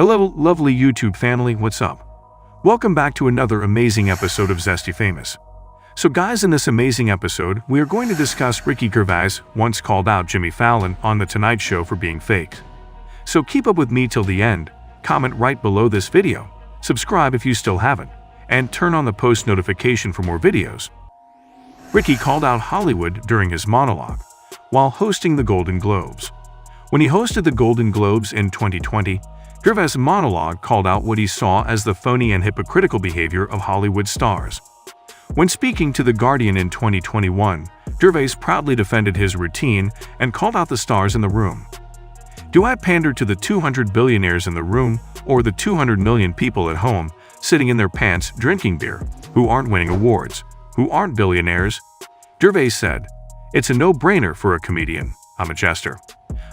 Hello, lovely YouTube family, what's up? Welcome back to another amazing episode of Zesty Famous. So guys, in this amazing episode, we are going to discuss Ricky Gervais once called out Jimmy Fallon on The Tonight Show for being fake. So keep up with me till the end, comment right below this video, subscribe if you still haven't, and turn on the post notification for more videos. Ricky called out Hollywood during his monologue, while hosting the Golden Globes. When he hosted the Golden Globes in 2020, Gervais' monologue called out what he saw as the phony and hypocritical behavior of Hollywood stars. When speaking to The Guardian in 2021, Gervais proudly defended his routine and called out the stars in the room. Do I pander to the 200 billionaires in the room or the 200 million people at home sitting in their pants drinking beer, who aren't winning awards, who aren't billionaires? Gervais said, "It's a no-brainer for a comedian. I'm a jester.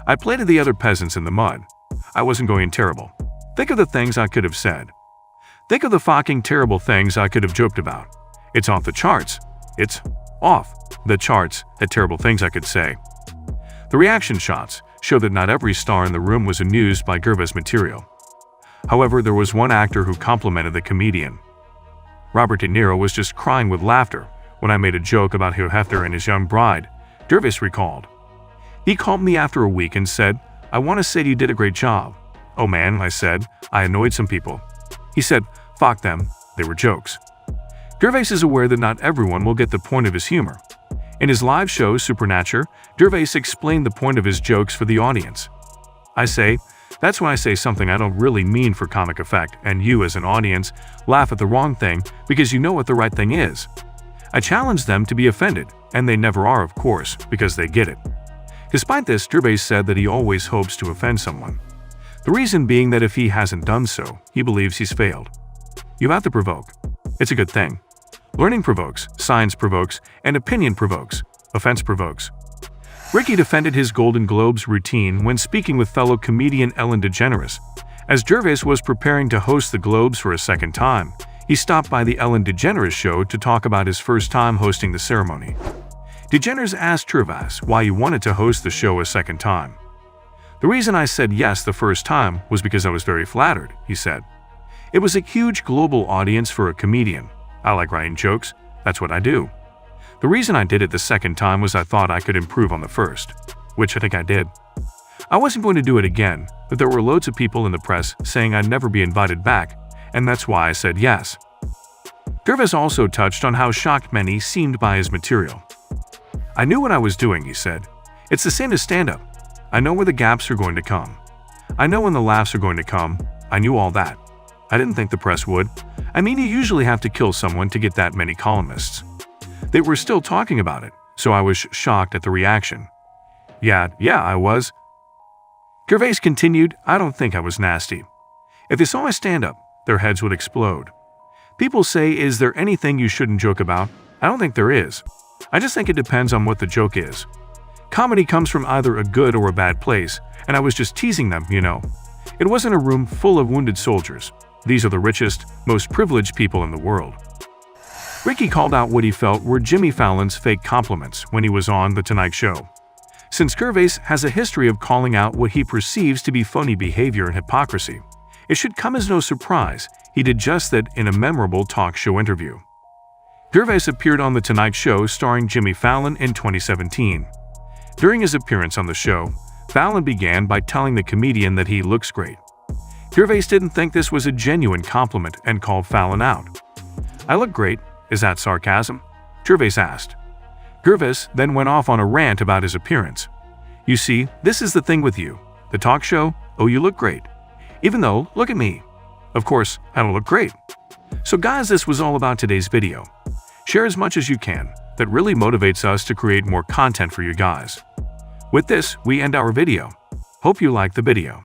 I played to the other peasants in the mud. I wasn't going terrible. Think of the things I could have said. Think of the fucking terrible things I could have joked about. It's off the charts. It's off the charts at terrible things I could say." The reaction shots show that not every star in the room was amused by Gervais' material. However, there was one actor who complimented the comedian. Robert De Niro was just crying with laughter when I made a joke about Hugh Hefner and his young bride, Gervais recalled. He called me after a week and said, "I want to say you did a great job." "Oh man," I said, "I annoyed some people." He said, "Fuck them, they were jokes." Gervais is aware that not everyone will get the point of his humor. In his live show, Supernatural, Gervais explained the point of his jokes for the audience. "I say, that's when I say something I don't really mean for comic effect, and you as an audience laugh at the wrong thing because you know what the right thing is. I challenge them to be offended, and they never are, of course, because they get it." Despite this, Gervais said that he always hopes to offend someone. The reason being that if he hasn't done so, he believes he's failed. You have to provoke. It's a good thing. Learning provokes, science provokes, and opinion provokes, offense provokes. Ricky defended his Golden Globes routine when speaking with fellow comedian Ellen DeGeneres. As Gervais was preparing to host the Globes for a second time, he stopped by the Ellen DeGeneres show to talk about his first time hosting the ceremony. DeGeneres asked Gervais why he wanted to host the show a second time. "The reason I said yes the first time was because I was very flattered," he said. "It was a huge global audience for a comedian. I like writing jokes, that's what I do. The reason I did it the second time was I thought I could improve on the first, which I think I did. I wasn't going to do it again, but there were loads of people in the press saying I'd never be invited back, and that's why I said yes." Gervais also touched on how shocked many seemed by his material. "I knew what I was doing," he said. "It's the same as stand-up. I know where the gaps are going to come. I know when the laughs are going to come. I knew all that. I didn't think the press would. I mean, you usually have to kill someone to get that many columnists. They were still talking about it, so I was shocked at the reaction. Yeah, I was." Gervais continued, "I don't think I was nasty. If they saw my stand-up, their heads would explode. People say, is there anything you shouldn't joke about? I don't think there is. I just think it depends on what the joke is. Comedy comes from either a good or a bad place, and I was just teasing them, you know. It wasn't a room full of wounded soldiers. These are the richest, most privileged people in the world." Ricky called out what he felt were Jimmy Fallon's fake compliments when he was on The Tonight Show. Since Gervais has a history of calling out what he perceives to be phony behavior and hypocrisy, it should come as no surprise he did just that in a memorable talk show interview. Gervais appeared on The Tonight Show starring Jimmy Fallon in 2017. During his appearance on the show, Fallon began by telling the comedian that he looks great. Gervais didn't think this was a genuine compliment and called Fallon out. "I look great, is that sarcasm?" Gervais asked. Gervais then went off on a rant about his appearance. "You see, this is the thing with you. The talk show, oh, you look great. Even though, look at me. Of course, I don't look great." So guys, this was all about today's video. Share as much as you can. That really motivates us to create more content for you guys. With this, we end our video. Hope you liked the video.